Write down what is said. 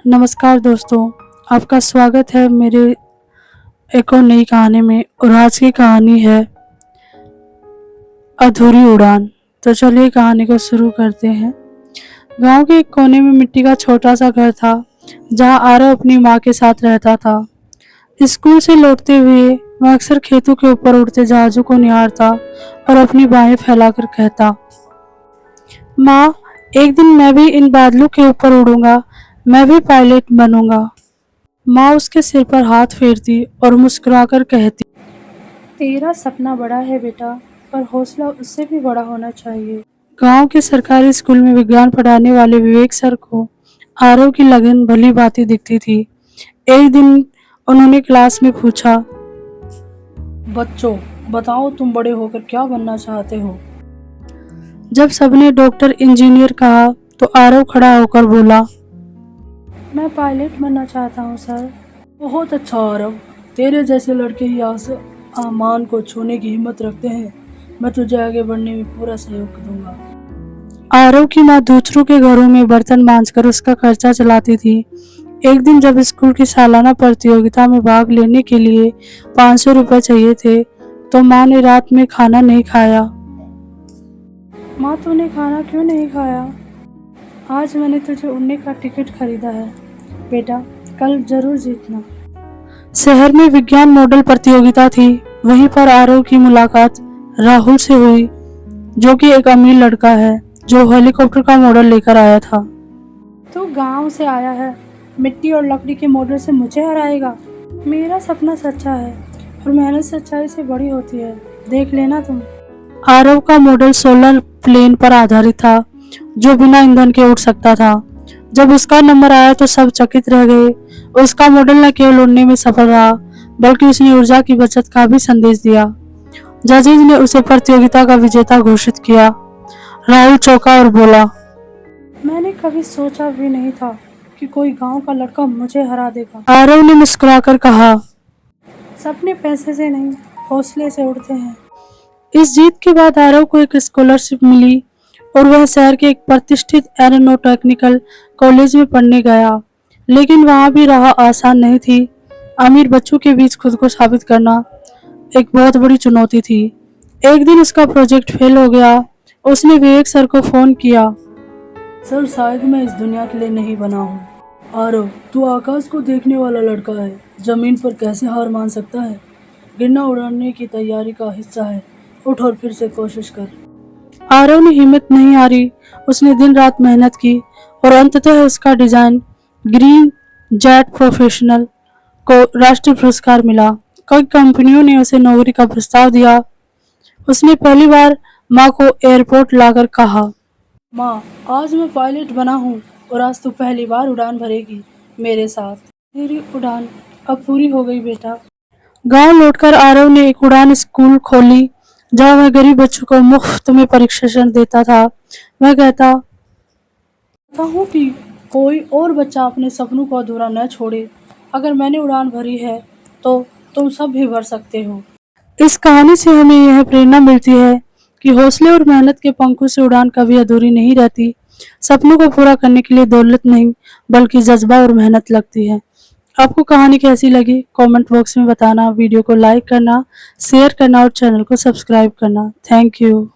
नमस्कार दोस्तों, आपका स्वागत है मेरे एक और नई कहानी में। और आज की कहानी है अधूरी उड़ान। तो चलिए कहानी को शुरू करते हैं। गांव के एक कोने में मिट्टी का छोटा सा घर था, जहां आरव अपनी माँ के साथ रहता था। स्कूल से लौटते हुए वह अक्सर खेतों के ऊपर उड़ते जहाजों को निहारता और अपनी बाहें फैलाकर कहता, माँ, एक दिन मैं भी इन बादलों के ऊपर उड़ूंगा, मैं भी पायलट बनूंगा। माँ उसके सिर पर हाथ फेरती और मुस्कुराकर कहती, तेरा सपना बड़ा है बेटा, पर हौसला उससे भी बड़ा होना चाहिए। गांव के सरकारी स्कूल में विज्ञान पढ़ाने वाले विवेक सर को आरव की लगन भली भांति दिखती थी। एक दिन उन्होंने क्लास में पूछा, बच्चों बताओ, तुम बड़े होकर क्या बनना चाहते हो? जब सबने डॉक्टर इंजीनियर कहा तो आरव खड़ा होकर बोला, मैं पायलट बनना चाहता हूँ सर। बहुत अच्छा आरव, तेरे जैसे लड़के ही आसमान को छूने की हिम्मत रखते हैं। मैं तुझे आगे बढ़ने में पूरा सहयोग दूंगा। आरव की माँ दूसरों के घरों में बर्तन मांजकर उसका खर्चा चलाती थी। एक दिन जब स्कूल की सालाना प्रतियोगिता में भाग लेने के लिए 500 रुपए चाहिए थे, तो माँ ने रात में खाना नहीं खाया। माँ, तूने खाना क्यों नहीं खाया? आज मैंने तुझे उड़ने का टिकट खरीदा है बेटा, कल जरूर जीतना। शहर में विज्ञान मॉडल प्रतियोगिता थी। वहीं पर आरव की मुलाकात राहुल से हुई, जो कि एक अमीर लड़का है जो हेलीकॉप्टर का मॉडल लेकर आया था। तू गांव से आया है, मिट्टी और लकड़ी के मॉडल से मुझे हराएगा? मेरा सपना सच्चा है और मेहनत सच्चाई से बड़ी होती है, देख लेना तुम। आरव का मॉडल सोलर प्लेन पर आधारित था, जो बिना ईंधन के उड़ सकता था। जब उसका नंबर आया तो सब चकित रह गए। उसका मॉडल न केवल उड़ने में सफल रहा, बल्कि उसने ऊर्जा की बचत का भी संदेश दिया। जजेज ने उसे प्रतियोगिता का विजेता घोषित किया। राहुल चौंका और बोला, मैंने कभी सोचा भी नहीं था कि कोई गांव का लड़का मुझे हरा देगा। आरव ने मुस्कुराकर कहा, सपने पैसे से नहीं, हौसले से उड़ते हैं। इस जीत के बाद आरव को एक स्कॉलरशिप मिली और वह शहर के एक प्रतिष्ठित एरोनॉटिकल कॉलेज में पढ़ने गया। लेकिन वहां भी राह आसान नहीं थी। अमीर बच्चों के बीच खुद को साबित करना एक बहुत बड़ी चुनौती थी। एक दिन उसका प्रोजेक्ट फेल हो गया। उसने विवेक सर को फोन किया, सर, शायद मैं इस दुनिया के लिए नहीं बना हूँ। आरव, तू आकाश को देखने वाला लड़का है, जमीन पर कैसे हार मान सकता है? गिरना उड़ाने की तैयारी का हिस्सा है, उठ और फिर से कोशिश कर। आरव ने हिम्मत नहीं हारी। उसने दिन रात मेहनत की और अंततः उसका डिजाइन ग्रीन जेट प्रोफेशनल को राष्ट्रीय पुरस्कार मिला। कई कंपनियों ने उसे नौकरी का प्रस्ताव दिया। उसने पहली बार माँ को एयरपोर्ट लाकर कहा, माँ, आज मैं पायलट बना हूँ और आज तू पहली बार उड़ान भरेगी मेरे साथ। तेरी उड़ान अब पूरी हो गई बेटा। गांव लौटकर आरव ने एक उड़ान स्कूल खोली, जहाँ वह गरीब बच्चों को मुफ्त में प्रशिक्षण देता था। वह कहता हूँ कि कोई और बच्चा अपने सपनों को अधूरा न छोड़े। अगर मैंने उड़ान भरी है तो तुम सब भी भर सकते हो। इस कहानी से हमें यह प्रेरणा मिलती है कि हौसले और मेहनत के पंखों से उड़ान कभी अधूरी नहीं रहती। सपनों को पूरा करने के लिए दौलत नहीं, बल्कि जज्बा और मेहनत लगती है। आपको कहानी कैसी लगी कमेंट बॉक्स में बताना। वीडियो को लाइक करना, शेयर करना और चैनल को सब्सक्राइब करना। Thank you.